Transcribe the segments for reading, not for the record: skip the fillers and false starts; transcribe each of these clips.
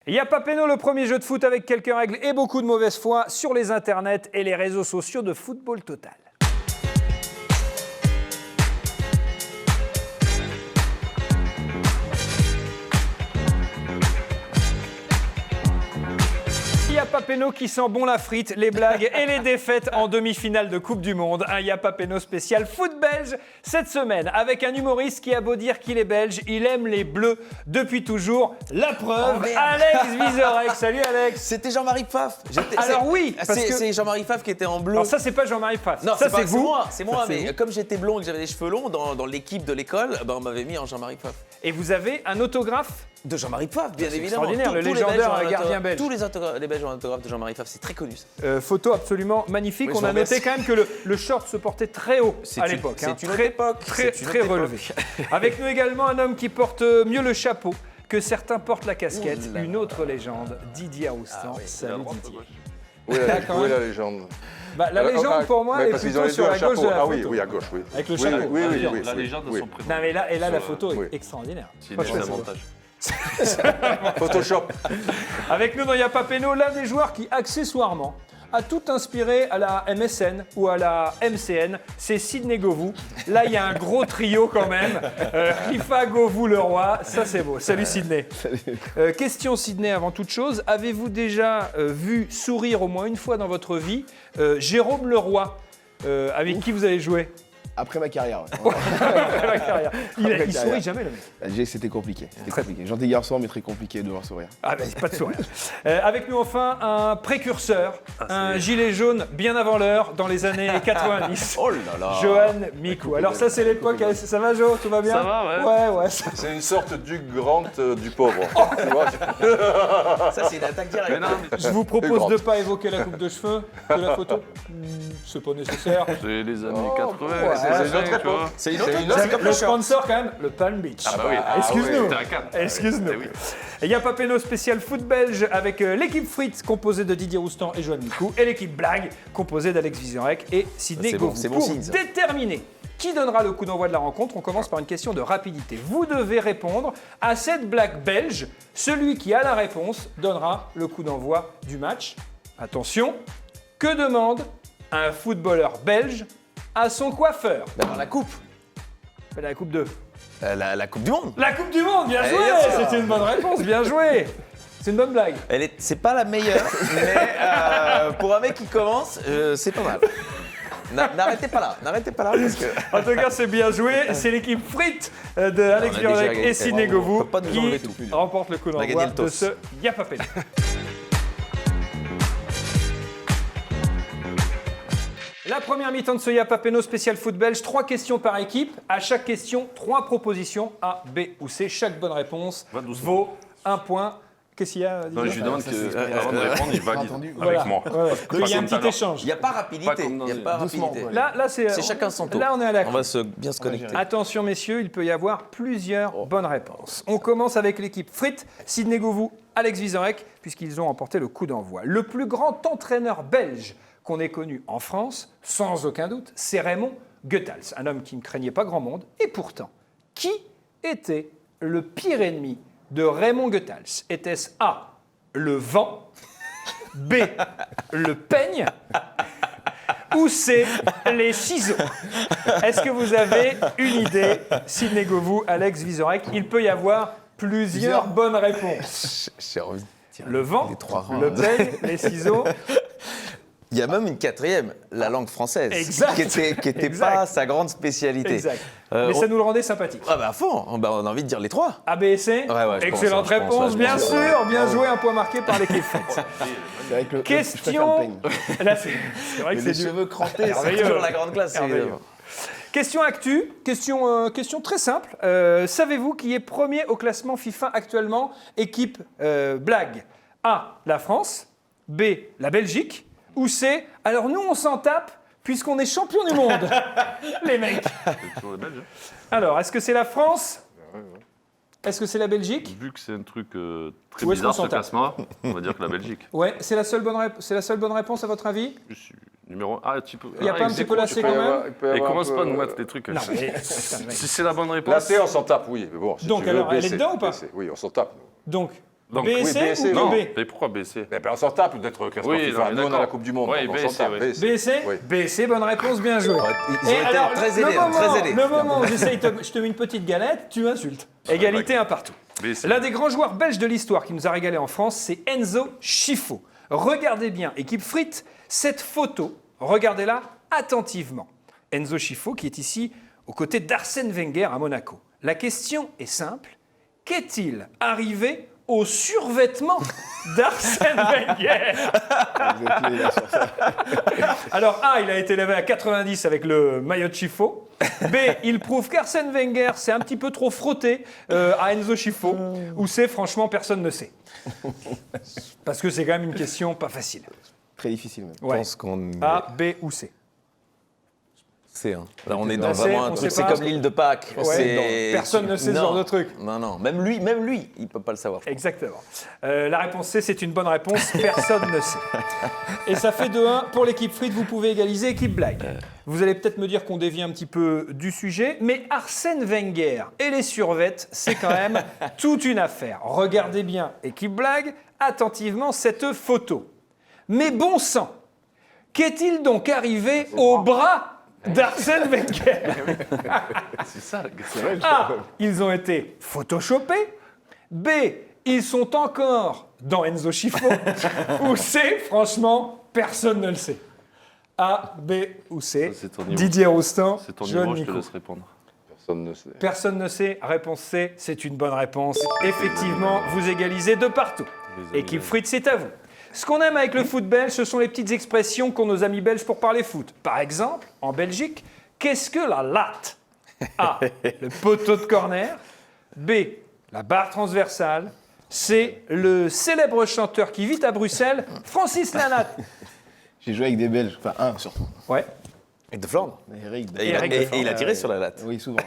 Il y a pas péno, le premier jeu de foot avec quelques règles et beaucoup de mauvaise foi sur les internets et les réseaux sociaux de Football Total. Yapapeno qui sent bon la frite, les blagues et les défaites en demi-finale de Coupe du Monde. Un Yapapeno spécial foot belge cette semaine avec un humoriste qui a beau dire qu'il est belge, il aime les bleus depuis toujours. La preuve, Alex Vizorek. Salut Alex. C'était Jean-Marie Pfaff. Alors oui, parce que c'est Jean-Marie Pfaff qui était en bleu. Alors ça c'est pas Jean-Marie Pfaff. Non, ça c'est vous. C'est moi, mais comme j'étais blond et que j'avais les cheveux longs dans l'équipe de l'école, on m'avait mis en Jean-Marie Pfaff. Et vous avez un autographe de Jean-Marie Pfaff, bien évidemment. Extraordinaire, le légendaire gardien belge. Tous les Belges ont un autographe de Jean-Marie Pfaff, c'est très connu. Photo absolument magnifique. Oui, on a noté quand même que le short se portait très haut à l'époque. C'est une autre époque. Très relevé. Avec nous également un homme qui porte mieux le chapeau que certains portent la casquette. Une autre légende, Didier Roustan. Salut Didier. Où est la légende? La légende pour moi est plutôt sur la gauche de la photo. Oui, à gauche, oui. Avec le chapeau. Oui. La légende de son prénom. Non mais là, la photo est extraordinaire. C'est un avantage. Photoshop. Avec nous dans Yapapeno, l'un des joueurs qui accessoirement a tout inspiré à la MSN ou à la MCN, c'est Sidney Govou. Là, il y a un gros trio quand même. Rifa, Govou, le roi, ça c'est beau. Salut Sidney. Salut. Question Sidney avant toute chose, avez-vous déjà vu sourire au moins une fois dans votre vie Jérôme Leroy, avec qui vous avez joué? Après ma carrière. Après ma carrière. Il sourit jamais le mec. Je disais que c'était compliqué. Gentil garçon, mais très compliqué de devoir sourire. Ah ben pas de sourire. Avec nous enfin un précurseur, un gilet jaune bien avant l'heure dans les années 90. Oh là là. Johan Mikou. Alors ça c'est l'époque, ça va Jo, tout va bien? Ça va, ouais. C'est une sorte du grand du pauvre. Tu vois, Ça, c'est une attaque directe. Mais non, Je vous propose de ne pas évoquer la coupe de cheveux de la photo. C'est pas nécessaire. c'est les années 80. ouais. c'est une autre tu vois. époque. C'est une autre C'est une époque. autre Le sponsor quand même, le Palm Beach. Ah bah oui. Excuse-nous. C'était un cadre. Excuse-nous. Eh oui. Il y a Papeno spécial foot belge avec l'équipe frites composée de Didier Roustan et Johan Mikou et l'équipe blague composée d'Alex Vizorek et Sidney C'est bon, Govou. c'est bon Pour signe, ça. déterminer qui donnera le coup d'envoi de la rencontre, on commence par une question de rapidité. Vous devez répondre à cette blague belge. Celui qui a la réponse donnera le coup d'envoi du match. Attention, que demande un footballeur belge à son coiffeur? D'avoir la coupe. La Coupe 2. La Coupe du Monde. La Coupe du Monde, bien Eh, joué. bien sûr. C'était une bonne réponse, bien joué. C'est une bonne blague. C'est pas la meilleure, mais pour un mec qui commence, c'est pas mal. N'arrêtez pas là parce que. En tout cas, c'est bien joué. C'est l'équipe frite de Alex On a déjà Vizorek gagné. et Sidney On Govou peut pas nous qui enlever tout. remporte le coup a gagné d'envoi le de toss. ce Yapapeno. La première mi-temps de ce Yapapeno spécial foot belge, 3 questions par équipe. À chaque question, 3 propositions A, B ou C. Chaque bonne réponse Va doucement. vaut 1 point. Qu'est-ce qu'il y a Non, Didier je lui demande ça, que, c'est- avant de répondre, il valide entendu. Voilà. avec moi. Ouais. Il y a un comme tout à petit l'heure. échange. Il n'y a pas Pas rapidité. comme dans Il n'y a les- pas Doucement, rapidité. ouais. Là, C'est chacun son tour. Là, on est à la On va bien se connecter. Attention messieurs, il peut y avoir plusieurs bonnes réponses. On commence avec l'équipe frites, Sidney Govou, Alex Vizorek, puisqu'ils ont emporté le coup d'envoi. Le plus grand entraîneur belge qu'on ait connu en France, sans aucun doute, c'est Raymond Goethals, un homme qui ne craignait pas grand monde. Et pourtant, qui était le pire ennemi de Raymond Goethals? Était-ce A, le vent, B, le peigne, ou C, les ciseaux? Est-ce que vous avez une idée, Sidney Govou, Alex Vizorek? Il peut y avoir plusieurs bonnes réponses. J'ai envie de dire Le vent, les 3 rangs. le peigne, les ciseaux. Il y a même une quatrième, la langue française, Exact. qui était Exact. pas sa grande spécialité. Exact. Mais ça nous le rendait sympathique. Ah bah à fond, on a envie de dire les 3. A, B et C? Ouais, je Excellente pense, réponse, je bien pense. sûr. Bien joué, un point marqué par l'équipe frites. C'est vrai que je préfère le Question. peigne. Là, c'est vrai que Mais c'est les du. cheveux crampés, C'est Merveilleux. toujours la grande classe. Merveilleux. évidemment. Question actu, question très simple. Savez-vous qui est premier au classement FIFA actuellement? Équipe blague. A, la France. B, la Belgique. Ou C, alors nous on s'en tape puisqu'on est champion du monde. Les mecs. C'est toujours les Belges. Alors, est-ce que c'est la France? Est-ce que c'est la Belgique? Vu que c'est un truc très Où est-ce qu'on bizarre s'en ce tape classement, on va dire que la Belgique. Ouais, c'est la seule bonne réponse à votre avis? Je suis numéro 1. Ah, tu peux. Il y a pas un petit peu la C quand même? Et commence pas à nous mettre des trucs. Non, mais... Si c'est la bonne réponse. La C, on s'en tape, oui. Mais bon, si Donc, tu veux, alors, elle B, est C, dedans ou pas? B, C. Oui, on s'en tape. Donc, Donc, BC oui, BC, ou non, B? mais pourquoi BC? Mais on s'en tape peut-être qu'un Oui, FIFA. non, Nous, on a d'accord. la Coupe du Monde. Oui, donc on s'en BC, tape. oui. BC. BC Oui. BC, bonne réponse, bien joué. Ils ont été très aidés, très aidés. Le moment où je te mets une petite galette, tu m'insultes. Égalité un partout. BC. L'un des grands joueurs belges de l'histoire qui nous a régalé en France, c'est Enzo Schifo. Regardez bien, équipe Frites, cette photo, regardez-la attentivement. Enzo Schifo qui est ici aux côtés d'Arsène Wenger à Monaco. La question est simple, qu'est-il arrivé au survêtement d'Arsène Wenger? Vous êtes clé, là, sur ça. Alors A, il a été élevé à 90 avec le maillot de Schifo. B, il prouve qu'Arsène Wenger s'est un petit peu trop frotté à Enzo Schifo. Ou C, franchement, personne ne sait. Parce que c'est quand même une question pas facile. Très difficile même. Je Ouais. pense qu'on A, B ou C. c'est. Là, on est Là, dans c'est- vraiment on un truc. sait C'est pas. comme l'île de Pâques. Ouais, C'est- non, personne ne sait ce genre de truc. Non. Même lui, il peut pas le savoir. je pense. Exactement. La réponse C, c'est une bonne réponse. Personne ne sait. Et ça fait 2-1 pour l'équipe Frites. Vous pouvez égaliser équipe Blague. Vous allez peut-être me dire qu'on dévie un petit peu du sujet, mais Arsène Wenger et les survêtes, c'est quand même toute une affaire. Regardez bien, équipe Blague, attentivement cette photo. Mais bon sang, qu'est-il donc arrivé au bras d'Arsène Wenger? C'est ça la question. A, ils ont été photoshopés. B, ils sont encore dans Enzo Schifo. Ou C, franchement, personne ne le sait. A, B ou C. Ça, c'est ton niveau. Didier Roustan, C'est ton John niveau, je te Nico. laisse répondre. Personne ne sait. Personne ne sait. Réponse C, c'est une bonne réponse. Effectivement, vous égalisez de partout. Les amis Équipe belges. Frites, c'est à vous. Ce qu'on aime avec le foot belge, ce sont les petites expressions qu'ont nos amis belges pour parler foot. Par exemple, en Belgique, qu'est-ce que la latte? A, le poteau de corner. B, la barre transversale. C, le célèbre chanteur qui vit à Bruxelles, Francis Lanatte. J'ai joué avec des Belges, enfin un surtout. Ouais. Avec de Flandre. Eric. Et il a- Eric et- Defort. et il a tiré sur la latte. Oui, souvent.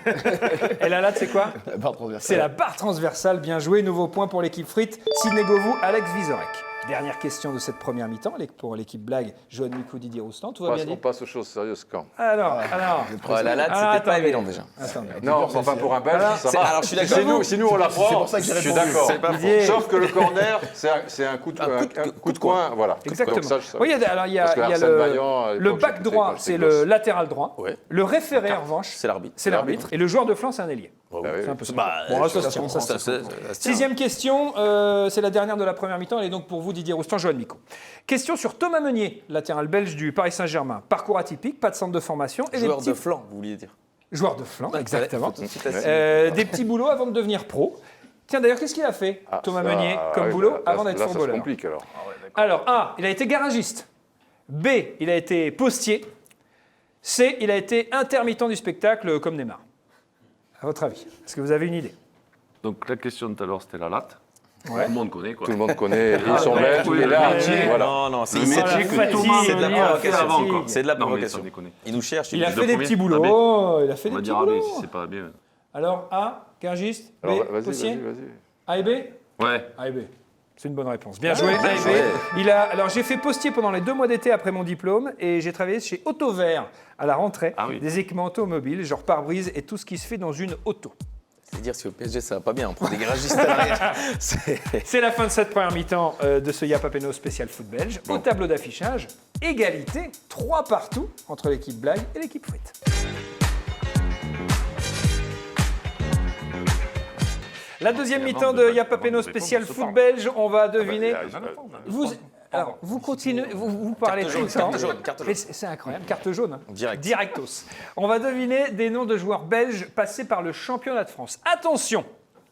Et la latte, c'est quoi? La barre transversale. C'est la barre transversale, bien joué. Nouveau point pour l'équipe Frites. Sidney Govou, Alex Vizorek. Dernière question de cette première mi-temps pour l'équipe Blague, Johan Nico, Didier Roustan. Tout va bien On dit? passe aux choses sérieuses quand? Alors. Ouais, la latte, Ah, c'était pas attendez. évident déjà. Attendez. Non, enfin pour un Belge, ça C'est- va. alors, je suis d'accord. Si nous on l'apprend, C'est pour ça que j'ai je suis répondu. d'accord. C'est pas Didier. Sauf que le corner, c'est un coup de, un coup de coin, voilà. Exactement. Donc ça, je sais. Oui, alors il y a, Parce que il y a Arsène Vaillant, à le l'époque, back j'étais- droit, quand c'est j'étais le gosse. latéral droit. Ouais. Le référé, en revanche, C'est l'arbitre. c'est l'arbitre. Et le joueur de flanc, c'est un ailier. Ah oui. C'est un peu ça. Bah, Bon, ça se ça tient, se ça se tient. tient. Sixième question, c'est la dernière de la première mi-temps. Elle est donc pour vous, Didier Roustan, Johan Mico. Question sur Thomas Meunier, latéral belge du Paris Saint-Germain. Parcours atypique, pas de centre de formation. Et Joueur des de petits... flanc, vous vouliez dire. Joueur de flanc, exactement. Faut tout de suite assumer. Des petits boulots avant de devenir pro. Tiens, d'ailleurs, qu'est-ce qu'il a fait, Ah, Thomas ça, Meunier, comme oui, boulot, là, avant d'être là, ça se footballeur? complique alors. Alors, A, il a été garagiste. B, il a été postier. C, il a été intermittent du spectacle comme Neymar. À votre avis, est-ce que vous avez une idée? Donc la question de tout à l'heure, c'était la latte. Ouais. Tout le monde connaît quoi. Tout le monde connaît, ils sont ouais, belges, oui, et là, oui, voilà. Non, c'est Le c'est- métier la que Thomas fatigue, c'est de la Meunier a fait provocation. avant quoi. C'est de la Non, mais provocation. sans déconner. Il nous cherche. Il a nous- fait deux des premiers. petits Ah, boulots. Il a fait On des va petits dire A, B boulots. si c'est pas bien. Alors, A, garagiste. B, Alors vas-y, postier. vas-y. A et B? Ouais. A et B. C'est une bonne réponse. Bien joué. bien A et B. joué. Alors, j'ai fait postier pendant les 2 mois d'été après mon diplôme et j'ai travaillé chez Autovert à la rentrée. Ah oui. Des équipements automobiles, genre pare-brise et tout ce qui se fait dans une auto. C'est dire si au PSG ça va pas bien, on prend des garagistes à l'arrière. C'est- C'est la fin de cette première mi-temps de ce Yapapeno spécial foot belge. Au tableau d'affichage, égalité, 3 partout entre l'équipe Blague et l'équipe Frites. La deuxième Et mi-temps avant de de- Yapapeno avant de spécial répondre, foot on se belge, on va deviner. Ah, Vous continuez, vous parlez Carte tout le jaune, temps. carte jaune, carte jaune. Mais c'est incroyable, carte jaune. Hein. Direct. Directos. On va deviner des noms de joueurs belges passés par le championnat de France. Attention,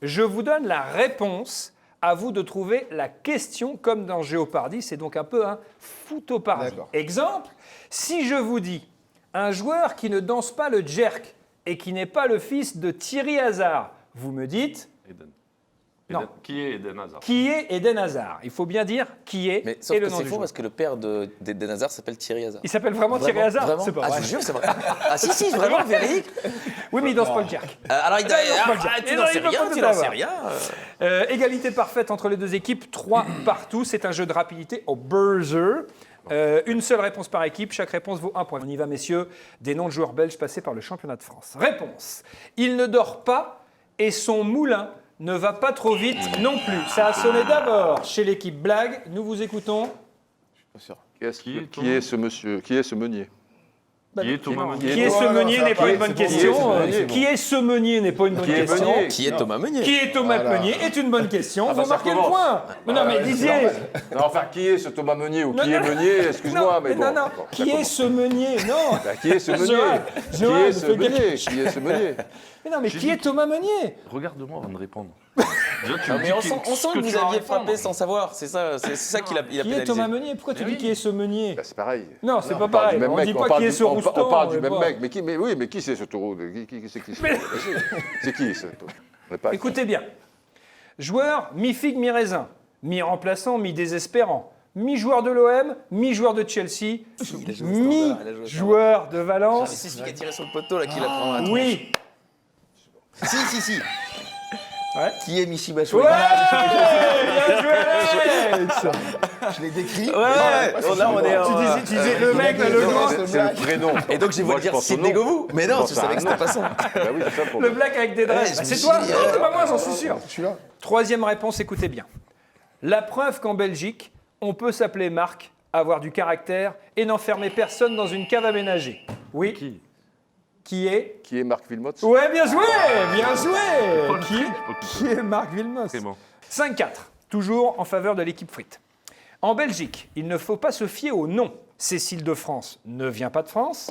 je vous donne la réponse. À vous de trouver la question comme dans Géopardy. C'est donc un peu un footopardy. D'accord. Exemple, si je vous dis un joueur qui ne danse pas le jerk et qui n'est pas le fils de Thierry Hazard, vous me dites Eden. Non. Qui est Eden Hazard? qui est Eden Hazard. Il faut bien dire qui est Mais sauf et le que nom c'est du faux joueur. parce que le père d'Eden Hazard s'appelle Thierry Hazard. Il s'appelle vraiment Thierry Hazard. Vraiment C'est pas Ah, vrai. je vous jure, c'est vrai. Ah si, vraiment, véridique. Oui, mais il danse pas le jerk. Alors, il il va pas le dire. tu Il n'en va sais pas rien, tout tu n'en sais avoir. rien. Égalité parfaite entre les deux équipes, 3 partout. C'est un jeu de rapidité au buzzer. Une seule réponse par équipe, chaque réponse vaut 1 point. On y va, messieurs. Des noms de joueurs belges passés par le championnat de France. Réponse. Il ne dort pas et son moulin ne va pas trop vite non plus. Ça a sonné d'abord chez l'équipe Blague. Nous vous écoutons. Pas sûr. Qui est ce monsieur? Qui est ce meunier? Qui est Thomas Meunier? Qui est ce meunier n'est pas une bonne question. Qui est ce meunier n'est pas une bonne Qui est question. Meunier? Qui est Thomas Meunier? Qui est Thomas Voilà. Meunier est une bonne question. Vous ça marquez le commence. point. Mais non, mais Didier. Non, enfin, qui est ce Thomas Meunier ou Non, qui non. est Meunier? Excuse-moi, mais bon. non. d'accord, ça Qui est commence. ce meunier? Non. Bah, qui est ce Meunier? Johan, Qui Johan, est ce fais quelque Meunier? chose. Qui est ce Meunier? Mais non, mais qui est Thomas Meunier? Regarde-moi avant de répondre. Déjà, tu Non, me mais dis on qui- sent, on ce sent que tu vous vas aviez répondre. frappé sans savoir. C'est ça qu'il a Qui est pénalisé. Thomas Meunier? Pourquoi tu dis qui est ce meunier? Bah, c'est pareil. Non, c'est pas On parle pareil. du même On mec, dit on pas parle qui est du- ce on rouston. parle du on même est mec. Mais qui c'est ce taureau? C'est qui? C'est qui ce taureau? On est pas- Écoutez bien. Joueur mi-figue, mi-raisin. Mi-remplaçant, mi-désespérant. Mi-joueur de l'OM, mi-joueur de Chelsea. Il a joué au Standard, il a joué au Mi-joueur de Ah, mais Valence. c'est celui qui a tiré sur le poteau là qui la prend à la Oui. Si. Ouais. Qui est Michiba Ouais, Shoei bien joué, Alex. Je l'ai décrit. Ouais, là on est Tu disais le mec, là, le grand. C'est le prénom. Et donc j'ai voulu Moi, je dire pense au Sidney nom. Govou. Mais non, Je tu pense à savais un que c'était nom. pas son. Bah oui, c'est ça le Le problème. black avec des Ouais, dresses. je me C'est suis toi? dit, Non, c'est pas moi, j'en suis sûr. Je suis là. Troisième réponse, écoutez bien. La preuve qu'en Belgique, on peut s'appeler Marc, avoir du caractère et n'enfermer personne dans une cave aménagée. Oui. Qui est? Qui est Marc Wilmots? Ouais, bien joué, bien joué. Paul Qui, Frick, je peux qui est Marc Wilmots? C'est bon. 5-4, toujours en faveur de l'équipe frite. En Belgique, il ne faut pas se fier au nom. Cécile de France ne vient pas de France.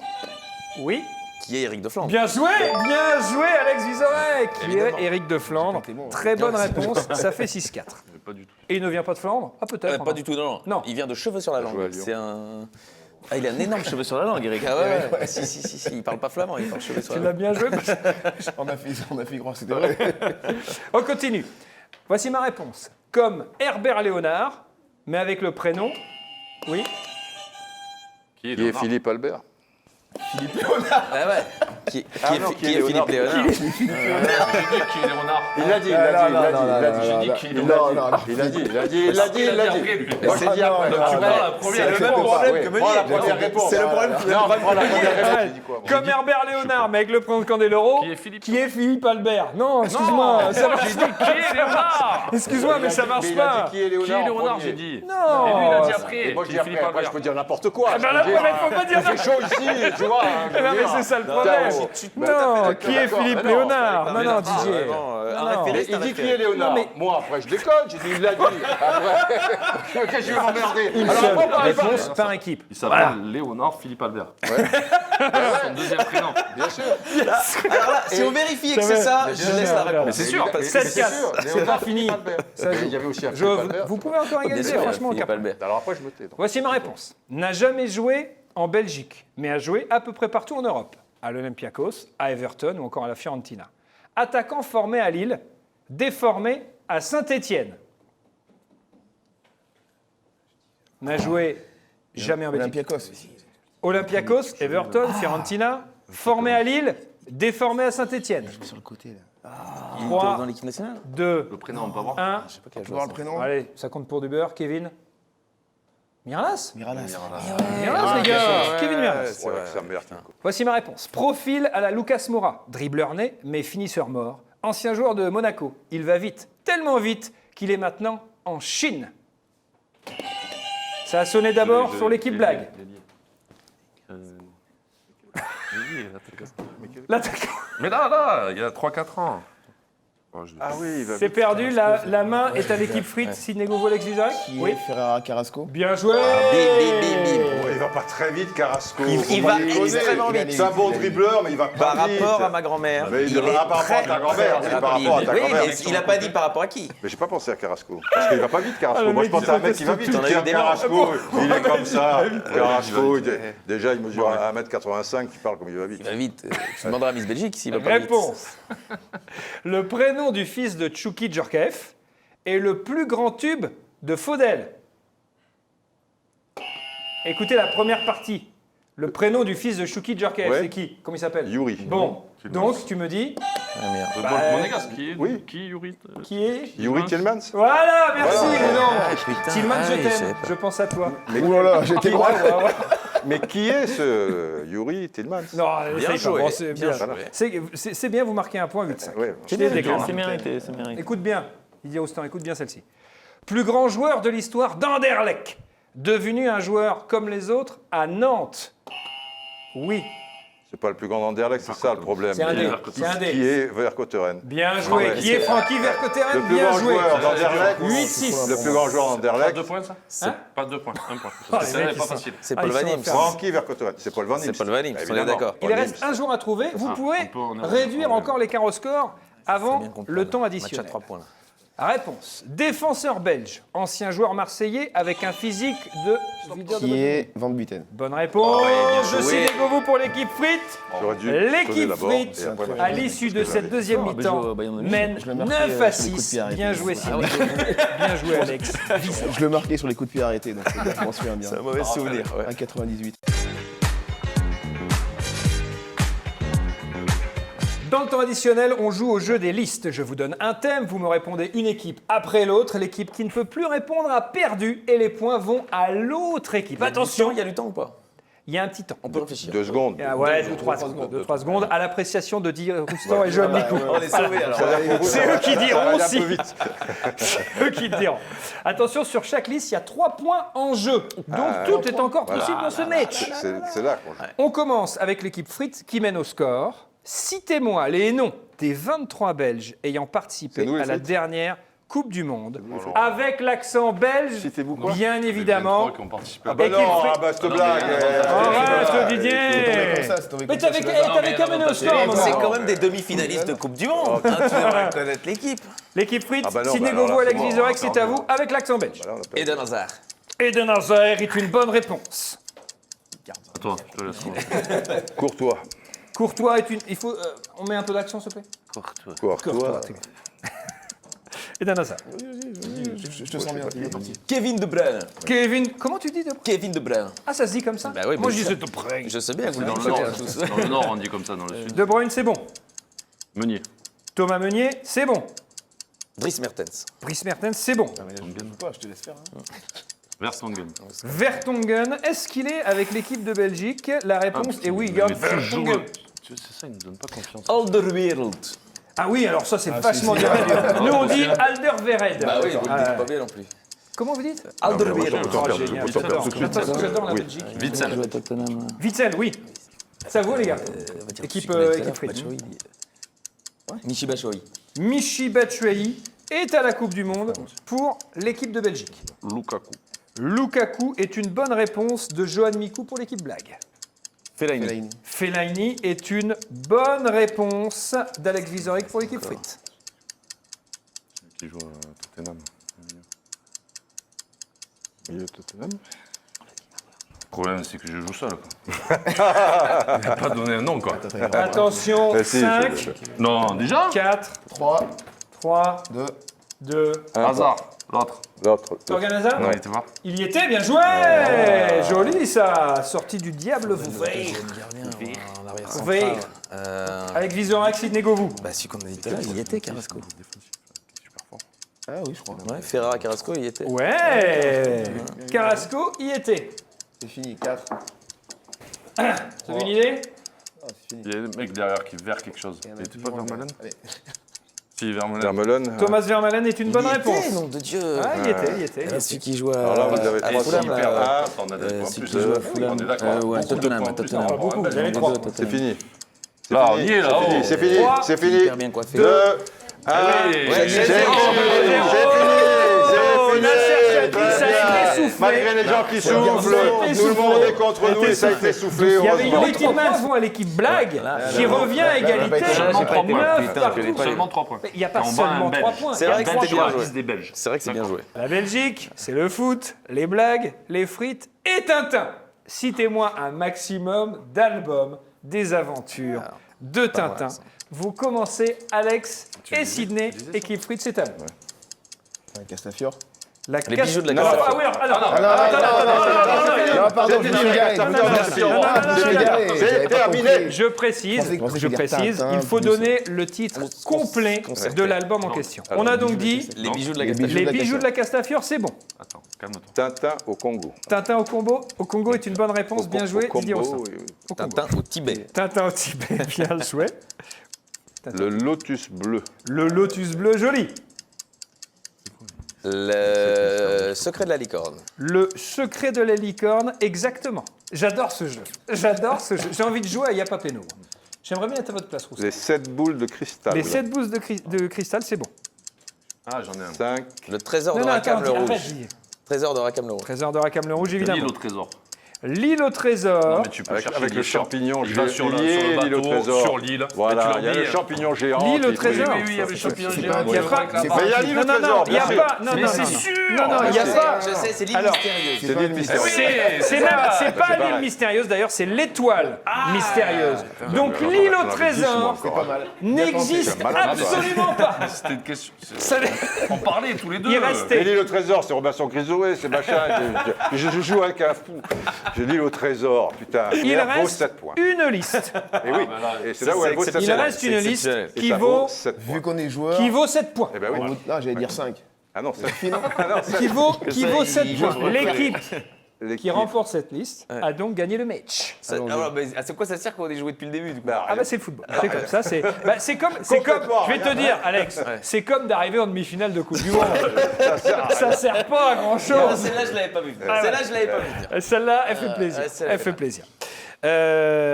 Oui. Qui est Eric de Flandre. Bien joué, Alex Vizorek. Qui est Éric de Flandre. Très bonne réponse, ça fait 6-4. Pas du tout. Et il ne vient pas de Flandre? Ah, peut-être. Pas du tout, non. Non. Il vient de cheveux sur la joué à langue. Lyon. C'est un. Ah, il a un énorme cheveu sur la langue, Eric. Ah ouais. Si. Il parle pas flamand, il parle cheveux sur Tu la l'as langue. bien joué. parce que- On a fait croire que c'était vrai. On continue. Voici ma réponse. Comme Herbert Léonard, mais avec le prénom. Oui. Qui est Qui est Léonard? Philippe Albert? Ah ouais. Qui non, est Philippe Léonard? J'ai dit qui est Léonard. Il l'a dit, il l'a dit. J'ai dit qui est Il Léonard. l'a dit. Il l'a dit. après, lui. Moi, j'ai dit après. Tu prends la première C'est le même réponse. problème Oui, que prends la Meunier. première réponse. C'est le problème. Non, prends la première réponse. J'ai dit quoi, moi? Comme Herbert Léonard, mais avec le prénom de Candeloro. Qui est Philippe Albert. Non, excuse-moi. Non, ça marche j'ai dit qui est Léonard. Excuse-moi, mais ça marche Il a pas. dit qui est Qui est Léonard? Léonard, premier. j'ai dit. Non. Et lui, il a dit après. Et moi, je qui dis est après. Philippe Après, je Albert. peux dire n'importe quoi. Ben là, faut pas dire Il fait chaud ici, tu vois. Non, mais c'est ça le problème. Non, qui est Philippe Léonard? Non, non, Didier. Un Non. référé, c'est Il un dit qui référé. est Léonard. Non, mais- Moi, après, je déconne. J'ai dit, il l'a dit. Après, qu'est-ce que je vais m'emmerder? Une Alors, seule après, on parle pas. réponse par équipe. Il s'appelle Léonard Philippe Albert. Son deuxième prénom. Bien sûr. Alors là, si on vérifie que c'est ça, je laisse la réponse. Mais c'est sûr. Mais 7-4. sûr, C'est Léonard pas fini. Philippe Albert. Ça Mais joue. il y avait aussi un Philippe Albert. Vous pouvez encore Bien égaliser, sûr, franchement, Philippe capable. Albert. Alors après, je me tais. donc. Voici ma réponse. N'a jamais joué en Belgique, mais a joué à peu près partout en Europe. À l'Olympiakos, à Everton ou encore à la Fiorentina. Attaquant formé à Lille, déformé à Saint-Étienne. N'a joué jamais en Belgique. Olympiakos. Olympiakos, Everton, Fiorentina, formé à Lille, déformé à Saint-Étienne. Sur le côté, là. Il était 3, dans l'équipe nationale. 2, Le prénom, on peut voir. 1. Je sais pas quel Tu vois joueur. le prénom Allez, ça compte pour du beurre, Kevin. Mirallas Miralas. Mirallas, les gars. Kevin Mirallas. C'est vrai que c'est un meilleur type. Voici ma réponse. Profil à la Lucas Moura. Dribbleur né, mais finisseur mort. Ancien joueur de Monaco. Il va vite, tellement vite qu'il est maintenant en Chine. Ça a sonné d'abord sur l'équipe blague. L'attaquant. Mais là, il y a 3-4 ans. Oh, Ah oui, il va C'est vite. perdu, la main est à l'équipe frite. Sidney Gouvreau, Alex Vizorek. Qui Oui. est Ferrara Carrasco. Bien joué. Bim. Il va pas très vite, Carrasco. Il va extrêmement vite. C'est un bon dribbleur, mais il va pas Par vite. rapport à ma grand-mère. Mais il est par rapport à très, ta grand-mère, très c'est par rapide. rapport à ta Oui, grand-mère. mais il a pas dit par rapport à qui. Mais j'ai pas pensé à Carrasco. Parce qu'il va pas vite, Carrasco. Ah, le Moi, je mec, pensais à un il mec qui va vite. T'en as eu Tiens, des Carrasco, il est comme ça. Carrasco, il va vite. déjà, il mesure 1m85, tu parles comme il va vite. Il va vite. Tu demanderas à Miss Belgique s'il va pas vite. Réponse. Le prénom du fils de Tchouki Djorkaeff est le plus grand tube de Faudel. Écoutez la première partie. Le prénom du fils de Tchouki Djorkaeff, Ouais. c'est qui? Comment il s'appelle? Yuri. Bon, C'est donc tu me dis Ah merde. Monégasque, qui est Oui. qui Yuri qui est? Yuri Tielemans. Voilà, merci. Voilà. mais non. putain. Tillman, Ah je oui, je savais t'aime. pas. Je pense à toi. Ouh là là, j'étais loin. Mais qui est ce Yuri Tillmans? Non, Bien essaye pas. joué, Bon, c'est bien bien. joué. C'est bien, vous marquez un point, 8-5. Ouais. Je les déclare. C'est mérité, c'est mérité. Écoute bien, Didier Roustan, écoute bien celle-ci. Plus grand joueur de l'histoire d'Anderlecht, devenu un joueur comme les autres à Nantes. Oui, C'est pas le plus grand d'Anderlecht, c'est ça le problème. c'est un dé. Qui- C'est un Qui dé. est Vercotteren. Bien joué. Ouais. Qui est Francky Vercotteren? Le plus Bien grand joué. joueur d'Anderlecht. 8-6. Le plus grand joueur Pas d'Anderlecht. 2 points, ça Hein Pas 2 points, 1 point. Oh, les C'est mecs, pas ils facile. C'est Ah, Paul ils sont Van Imst. enfermés. Francky Vercotteren. C'est Paul Van Imst. C'est Paul Van Imst, on est Évidemment. d'accord. Il reste un jour à trouver. Vous pouvez on est- réduire encore l'écart au score avant Bien comprendre. le temps Match à additionnel. 3 points. Là. Réponse. Défenseur belge, ancien joueur marseillais avec un physique de leader de Qui votre- est Van Buiten. Bonne réponse. bien Je joué. suis Govu pour l'équipe Frites. J'aurais dû sonner L'équipe d'abord, Frites, et après, à l'issue de cette deuxième Oh, mi-temps, bah, Bayern de Munich, mène je l'ai marqué, 9 à sur les coups de 6. pied arrêtés. Bien joué, Sidney. Bien joué, Alex. Je le marquais sur les coups de pied arrêtés, donc je m'en souviens bien. C'est un mauvais souvenir. Ouais. 1,98. Dans le temps additionnel, on joue au jeu des listes. Je vous donne un thème, vous me répondez une équipe après l'autre. L'équipe qui ne peut plus répondre a perdu et les points vont à l'autre équipe. Attention, il y a du temps ou pas? il y a un petit temps. On peut réfléchir. 2 secondes. Ah ouais, 2-3 secondes. 2-3 secondes à l'appréciation de Didier Roustan et Joël Micou. On est sauvés alors. C'est eux qui diront Ça va aller un aussi. peu vite. C'est eux qui le diront. Attention, sur chaque liste, il y a 3 points en jeu. Donc tout est encore possible dans ce match. C'est là qu'on joue. On commence avec l'équipe Frites qui mène au score. Citez-moi les noms des 23 Belges ayant participé C'est nous, les à la Frites dernière Coupe du Monde. Avec l'accent belge, Citez-vous quoi bien évidemment. Qui ont participé à Ah bah Équipe non, Frites. ah bah cette non, blague. mais- Arrête, C'est Didier. tombé Mais comme t'avais ça, qu'à mener au score, C'est maman. quand même des demi-finalistes de Coupe du Monde. Hein, tu devrais connaître l'équipe. L'équipe Frites, Ah bah non, Sidney bah alors Govo, là, Alex c'est bon, Vizorek, encore c'est à mieux. vous, avec l'accent belge. Là, on a perdu. Eden Hazard. Eden Hazard est une bonne réponse. À toi, je te laisse. Courtois. Courtois est une... Il faut... on met un peu d'accent, s'il te plaît. Courtois. Eden Hazard. Je te sens bien. il est parti. Kevin De Bruyne. Kevin... Comment tu dis de... Kevin De Bruyne. Ah, ça se dit comme ça? Bah oui, Moi, bien je sûr. disais de Bruyne. Je sais bien, vous Dans le le, nord, dites tous. dans le Nord, on dit comme ça, dans le Sud. De Bruyne, c'est bon. Meunier. Thomas Meunier, c'est bon. Dries Mertens. Brice Mertens, c'est bon. Je te laisse faire. Vertonghen. Vertonghen, est-ce qu'il est avec l'équipe de Belgique? La réponse est oui, Jörg Vertonghen. C'est ça, il ne donne pas confiance. Alderweireld. Ah oui, alors ça, c'est vachement bien. Nous, on dit Alderweireld. Bah oui, vous le dites pas bien non plus. Comment vous dites? Alderweireld. Autant perdre, génial, autant perdre tout de suite. J'adore la Oui. Belgique. Witzel. Witzel, oui. Ça vaut, les gars. Équipe Frites. Michi Batshuayi. Michy Batshuayi est à la Coupe du Monde pour l'équipe de Belgique. Lukaku. Lukaku est une bonne réponse de Johan Mikou pour l'équipe Blague. Fellaini. Fellaini est une bonne réponse d'Alex Vizorek pour l'équipe Frites. Qui joue à Tottenham. Milieu de Tottenham. Le problème, c'est que je joue seul. Quoi. Il n'a pas donné un nom, quoi. Attention, Mais si, 5, Non, déjà 4, 3, 3, 2. 2. Hasard. L'autre. L'autre. Torgan Hazard Non, il était voir. Il y était, bien joué. Joli ça, sorti du diable Vouveir. Vouveir. Avec Vizorek, Sidney Govou. Bah, celui qu'on a dit tout à l'heure, il y était, Carrasco. Ah oui, je crois. Ouais, Ferrara Carrasco, il y était. Ouais. Carrasco y était. C'est fini, 4. T'as une idée? C'est fini. Il y a des mecs derrière qui verrent quelque chose. Il était pas Vermeulen? Allez. Si, Vermeulen. Vermeulen. Thomas Vermaelen est une bonne Il réponse. était, nom de Dieu. Ah, il était, il était. Ah, celui qui joue à, Alors là, vous avez à trois Fulham, S'il là. perd là, on a des points celui plus. qui joue à Fulham. On est d'accord. Ouais, Beaucoup de Tottenham, points plus. Tottenham. On beaucoup, rappelle. vous avez trois. C'est fini. C'est Là, fini. on y est, là, C'est fini, oh. c'est fini, Trois. c'est fini. Hyper bien coiffé. 2, 1, Allez, c'est fini, c'est c'est Oh, fini, Nasser c'est Chadli, ça a été soufflé. Malgré les gens qui Ça a soufflent, été tout le monde soufflé. est contre nous et ça a été soufflé, Il y avait heureusement. Yuri Tillmans vont à l'équipe Blague qui revient à égalité. Seulement 3 points. 9 partout. Seulement 3 points. Il n'y a pas On bat un seulement Belge. 3 points. C'est Il y a vrai que trois c'était points. bien joué. Des Belges. C'est vrai que c'est bien joué. La Belgique, c'est le foot, les blagues, les frites et Tintin. Citez-moi un maximum d'albums des aventures de Tintin. mal, ça. Vous commencez Alex et Sidney, équipe frites, c'est à vous. Castafiore. Les bijoux de la Non, Castafiore. ah oui, alors, Non, pardon, je me suis garé. Je me suis garé. C'est J'avais pas terminé. compris. Je précise, il faut donner le titre complet de l'album en question. On a donc dit Les bijoux de la Les Castafiore. les bijoux de la Castafiore, c'est bon. Attends, calme-toi. Tintin au Congo. Tintin au Congo est une bonne réponse, bien joué, Didier Rossin. oui, oui. Au Congo. Tintin au Tibet. Tintin au Tibet, bien joué. Le lotus bleu. Le lotus bleu, joli. Le secret de la licorne. Le secret de la licorne, exactement. J'adore ce jeu. J'adore ce jeu. J'ai envie de jouer à Y'a pas Péno. J'aimerais bien être à votre place, Rousseau. Les 7 boules de cristal. Les 7 bouses de cristal, c'est bon. Ah, j'en ai un. 5. Le trésor de attends, Rackham le arrête, Rouge. Didier. Trésor de Rackham le Rouge. Trésor de Rackham le Rouge, L'île évidemment. au trésor. L'île au trésor. Non, mais tu peux chercher Avec le l'île. champignon Il va sur le lié, l'île au bateau, trésor. sur l'île. Voilà, il y a le champignon. champignon géant. L'île au qui- trésor. Oui, il y avait le champignon c'est géant. pas- Il y a pas- Mais il y a l'île au Non, non, trésor, il n'y a bien sûr. pas. Non, Mais non, c'est non. sûr. Non, non, il n'y a pas. Je sais, c'est l'île Alors, mystérieuse. C'est l'île mystérieuse. C'est pas l'île mystérieuse, d'ailleurs, c'est l'étoile mystérieuse. Donc l'île au trésor n'existe absolument pas. C'était une question. Ça- On parlait tous les deux. Il Et restait. l'île au trésor, c'est Robinson Crusoe, c'est machin. Je joue avec un fou. J'ai l'île au trésor, putain. Il elle vaut reste 7 points. une liste. Et oui, et c'est là où elle vaut 7 points. Il reste une liste exceptionnel. Et qui ça vaut 7 points. Vu qu'on est joueur. qui vaut 7 points. Eh ben oui. Non, j'allais dire 5. Ah non, c'est Qui vaut 7 points. L'équipe qui l'équipe. remporte cette liste a donc gagné le match. C'est quoi ça sert quand on est joué depuis le début du coup Ah bah c'est le football, c'est comme ça, c'est comme, Complètement, je vais te dire Alex, c'est comme d'arriver en demi-finale de Coupe du Monde. Ça sert pas à grand chose. Celle-là, je l'avais pas vu. Celle-là, je l'avais pas vu. Celle-là, elle fait plaisir. celle-là, Elle fait plaisir.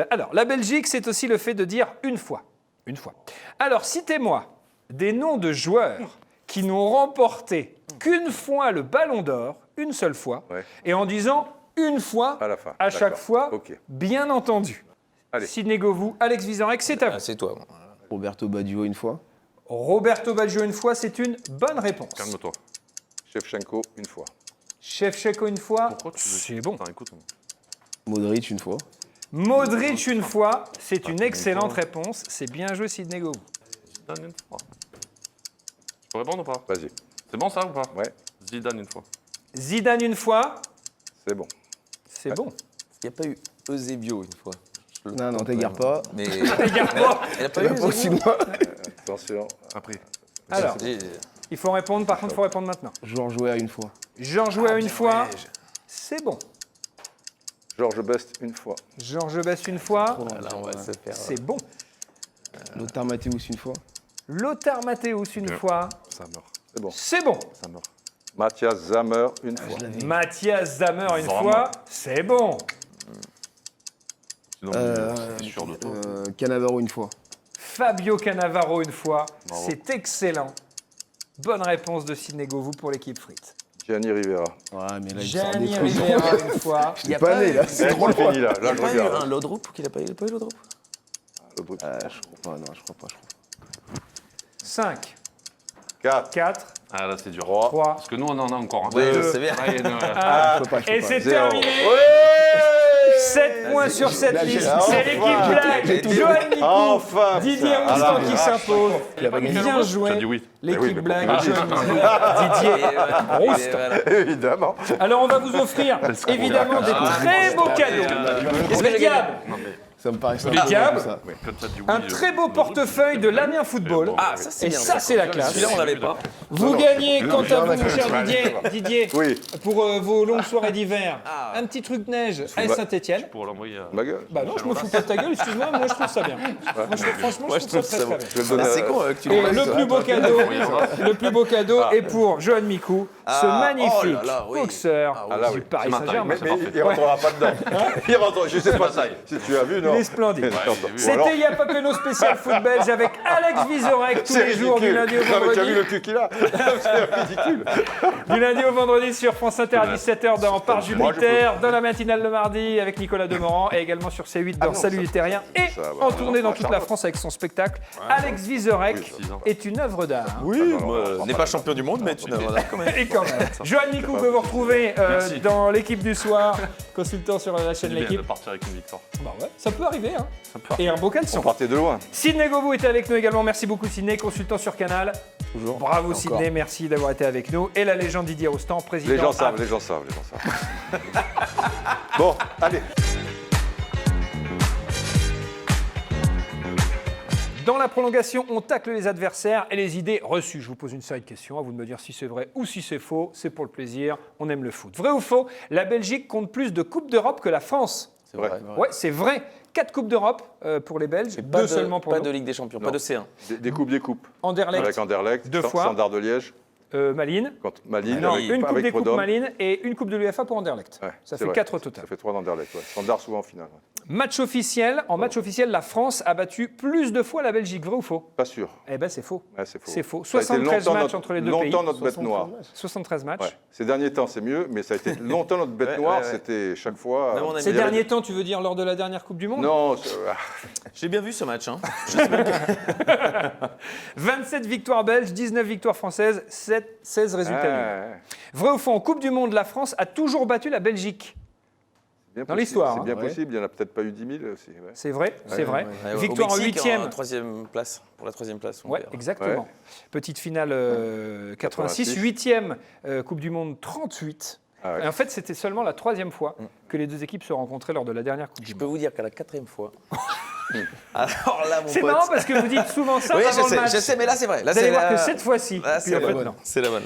Alors, la Belgique, c'est aussi le fait de dire une fois. Une fois. Alors, citez-moi des noms de joueurs qui n'ont remporté qu'une fois le Ballon d'Or, une seule fois, Ouais. et en disant une fois À la fin, à chaque d'accord. fois, Ok. bien entendu. Allez. Sidney Govou, Alex Vizorek, c'est à vous. Ah, c'est toi. Roberto Baggio une fois. Roberto Baggio une fois, c'est une bonne réponse. Calme-toi. Shevchenko une fois. Shevchenko une fois, Pourquoi tu veux- c'est bon. Attends, écoute. Modric une fois. Modric une fois, c'est une excellente réponse. C'est bien joué Sidney Govou. Zidane une fois. Je peux répondre ou pas? Vas-y. C'est bon ça ou pas? Ouais, Zidane une fois. Zidane une fois, c'est bon. c'est bon. Il n'y a pas eu Eusebio une fois. Non, non, t'égare pas. Mais. Regarde pas. Elle a pas eu Pas aussi Eusebio. moi. Attention. Après. Alors, J'ai- il faut répondre, par contre, il faut répondre maintenant. Georges Weah une fois. Georges Weah une fois, c'est bon. Georges Best une fois. Georges Best une fois, Là, on va se faire. c'est bon. Lothar Matthäus une fois. Lothar Matthäus une Bien. fois, Ça meurt. C'est bon. c'est bon. Ça meurt. Mathias Zammer une fois. Mathias Zammer une Vraiment. fois, c'est bon. Sinon, c'est sûr de toi. Cannavaro une fois. Fabio Cannavaro une fois, Bravo. c'est excellent. Bonne réponse de Sidney Govou pour l'équipe Frites. Gianni Rivera. Ouais, mais là, il sort des Gianni trucs. Rivera une fois. Il est pas né, là. C'est trop C'est loin. fini là. Il n'y Là, a je pas eu un regarde. Lodroup qu'il a pas eu Lodroup Le bruit. Je crois pas, non, je crois pas. 5, 4. 4, Ah là c'est dur. 3. 3. Parce que nous on en a encore. Ouais, Deux. je sais bien. Ouais, non, Je peux pas, je Et peux pas. c'est Zéro. terminé. 7 points sur cette Là, liste. j'ai- C'est l'équipe blague. Johan Micou, Enfin. Didier putain. Roustan Ah, qui la s'impose. pas gagné. Bien Tu as dit joué. oui. oui, L'équipe mais blague. pourquoi Johan Micou, Didier Roustan. Évidemment. Alors on va vous offrir évidemment des très beaux cadeaux. Les diables, Ça me paraît Les diables. ça. Quand t'as dit oui, un très beau portefeuille de l'Amiens Football. Ah, ça c'est Et bien. ça c'est la classe. Celui-là, on l'avait pas. Vous gagnez, quant à vous, mon d'accord. cher Didier, Oui. pour vos longues soirées d'hiver, un petit truc neige à Saint-Etienne. pour l'envoyer à. Ma gueule. Bah non, je me fous pas de ta gueule, excuse-moi, moi je trouve ça bien. Franchement, je trouve ça très très bien. Je vais le donner C'est à- con que tu Et le le plus beau cadeau, est pour Johan Micou, ce magnifique oh là là, oui. boxeur Ah là, du oui. Paris C'est ma taille, Saint-Germain. Mais il rentrera pas dedans. Il rentre. Je sais pas si tu as vu, non. Il est splendide. Ou alors- C'était Y'a pas Péno spécial foot belge avec Alex Vizorek tous C'est les jours du ridicule. lundi au Non, mais tu as vendredi. vu le cul qu'il a. C'est ridicule. Du lundi au vendredi sur France Inter à 17h dans Par Moi, je Jupiter, dans la matinale le mardi avec Nicolas Demorand et également sur C8 dans non, Salut ça- les Terriens et ça, en bah, tournée non, dans toute la Charlotte. France avec son spectacle. Alex Vizorek Oui, 6 ans. est une œuvre d'art. Oui, n'est pas champion du monde, mais tu n'as quand même. Et quand même. Johan Nicou que vous retrouvez Merci. dans l'équipe du soir, consultant sur la chaîne C'est bien L'équipe. de partir avec une victoire. Bah ouais, ça peut arriver, hein. Ça peut Et un beau On caleçon. partait de loin. Sidney Govou était avec nous également. Merci beaucoup Sidney, consultant sur Canal. Toujours. Bravo Encore. Sidney, merci d'avoir été avec nous. Et la légende Didier Rostand, président. Les gens savent, les gens savent. Bon, allez. Dans la prolongation, on tacle les adversaires et les idées reçues. Je vous pose une série de questions, à vous de me dire si c'est vrai ou si c'est faux. C'est pour le plaisir, on aime le foot. Vrai ou faux, la Belgique compte plus de Coupes d'Europe que la France. C'est vrai. Ouais, c'est vrai. 4 Coupes d'Europe pour les Belges, 2 seulement pour pas nous. de Ligue des Champions, Non. pas de C1. Des coupes. Anderlecht, Avec Anderlecht, 2 fois. Standard de Liège, Malines. contre Malines, Non, avec, une Coupe avec des Coupes Prodome. Malines et une Coupe de l'UEFA pour Anderlecht. Ouais, Ça c'est fait vrai. 4 au total. Ça fait 3 d'Anderlecht, ouais. Standard souvent en finale. Ouais. Match officiel. En match officiel, la France a battu plus de fois la Belgique. Vrai ou faux? Pas sûr. Eh ben, c'est faux. Ouais, c'est faux. C'est faux. Ça a été 73 longtemps matchs entre les deux pays. Longtemps notre bête noire. 73 matchs. Ouais. Ces derniers temps, c'est mieux, mais ça a été longtemps notre bête Ouais, noire. ouais, ouais. C'était chaque fois. Même on aime Ces bien. derniers temps, tu veux dire lors de la dernière Coupe du Monde? Non, J'ai bien vu ce match. Hein. 27 victoires belges, 19 victoires françaises, 16 résultats nuls. Vrai ou faux, en Coupe du Monde, la France a toujours battu la Belgique. Dans l'histoire, C'est hein. bien Ouais. possible. Il n'y en a peut-être pas eu 10 000 aussi. Ouais. C'est vrai, c'est vrai. Ouais, Victoire au en Mexique, huitième. troisième place, pour la troisième place. on Ouais, verra. exactement. Ouais. Petite finale 86, 86. 8e Coupe du Monde 38. Ah ouais. Et en fait, c'était seulement la 3e fois que les deux équipes se rencontraient lors de la dernière Coupe du Je Monde. peux vous dire qu'à la 4e fois. Alors là, mon C'est pote. marrant parce que vous dites souvent ça Oui, avant le match. je sais, mais là c'est vrai. Là, Vous allez c'est voir que la- cette fois-ci. Là, puis c'est en la fait, bonne. non. C'est la bonne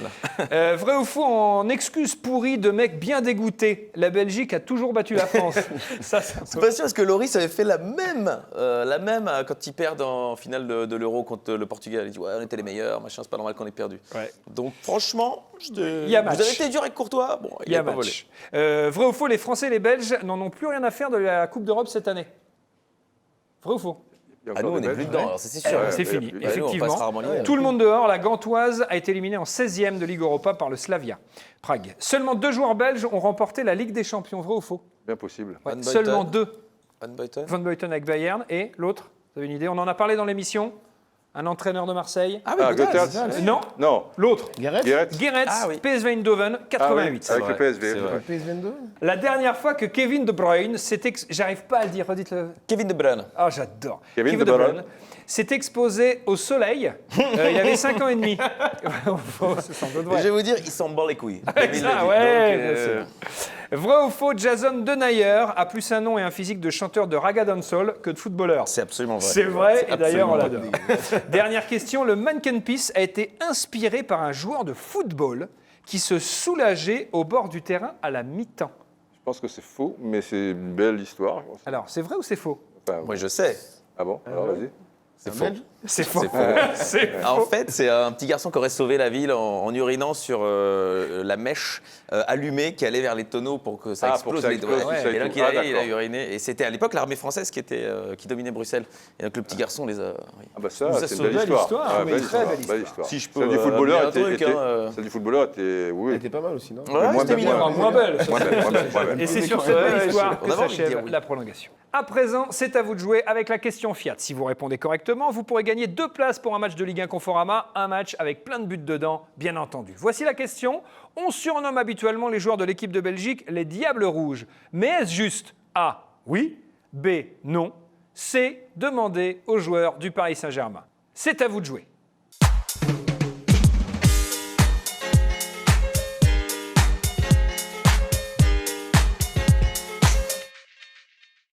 là. Vrai ou faux, en excuse pourrie de mecs bien dégoûtés, la Belgique a toujours battu la France. Ça, c'est un C'est peu- pas sûr parce que Loris avait fait la même quand ils perdent en finale de l'Euro contre le Portugal. Il dit ouais, on était les meilleurs, machin, c'est pas normal qu'on ait perdu. Ouais. Donc franchement, Il y a match. vous avez été dur avec Courtois. Bon, Il y a pas volé. match. Vrai ou faux, les Français et les Belges n'en ont plus rien à faire de la Coupe d'Europe cette année. Vrai ou faux? Il y a Ah, encore nous, on des n'est plus Belges. dedans, alors ça, c'est sûr. Ouais, C'est ouais, fini, ouais, Bah, nous, on effectivement. passe rarement l'hiver. Tout le monde dehors, la Gantoise a été éliminée en 16e de Ligue Europa par le Slavia Prague. Seulement 2 joueurs belges ont remporté la Ligue des Champions, vrai ou faux? Bien possible. Ouais, Van Buiten. seulement 2. Van Buiten. Van Buiten avec Bayern et l'autre, vous avez une idée? On en a parlé dans l'émission. Un entraîneur de Marseille. Ah oui, Ah, Goethals. Goethals. Non, Non, l'autre. Gareth Guéret. Geretz, Ah oui. PSV Eindhoven, Ah oui, 88. avec vrai, le PSV. c'est vrai. ouais. PS22. La dernière fois que Kevin De Bruyne s'est j'arrive pas à le dire, redites-le. Kevin De Bruyne. Ah, j'adore. Kevin De Bruyne. s'est exposé au soleil. Il avait 5 ans et demi. C'est sans doute Je vrai. vais vous dire, il s'en bat les couilles. Ça, ouais, bien sûr. Vrai ou faux, Jason Denayer a plus un nom et un physique de chanteur de raga dancehall que de footballeur. C'est absolument vrai. C'est vrai, et d'ailleurs on absolument l'adore. Dernière question, le Mannequin Peace a été inspiré par un joueur de football qui se soulageait au bord du terrain à la mi-temps. Je pense que c'est faux, mais c'est une belle histoire. je pense. Alors, c'est vrai ou c'est faux? Enfin, Moi, je sais. ah bon, alors vas-y. C'est faux. C'est faux. C'est faux. C'est En faux. fait, c'est un petit garçon qui aurait sauvé la ville en urinant sur la mèche allumée qui allait vers les tonneaux pour que ça Ah, explose. pour que ça les explose, doigts. tout ça et Et donc tout. il, Ah, il a d'accord. uriné. Et c'était à l'époque l'armée française qui dominait Bruxelles. Et donc le petit garçon les a. Ah bah ça, Nous a c'est une sauvé. belle Belle histoire. histoire, Ah, oui, très belle histoire. Si je peux, Celle du footballeur amener un était, truc, hein, celle du footballeur était, oui. Elle était pas mal aussi, non Ouais, c'était mignon. Moins belle. Moins belle, moins belle, moins belle. Et c'est sur Ouais, cette belle ouais, histoire on que avait envie de s'achève dire oui. la prolongation. À présent, c'est à vous de jouer avec la question Fiat. Si vous répondez correctement, vous pourrez gagner 2 places pour un match de Ligue 1 Conforama, un match avec plein de buts dedans, bien entendu. Voici la question. On surnomme habituellement les joueurs de l'équipe de Belgique les Diables Rouges. Mais est-ce juste A, oui, B, non, C, demander aux joueurs du Paris Saint-Germain? C'est à vous de jouer.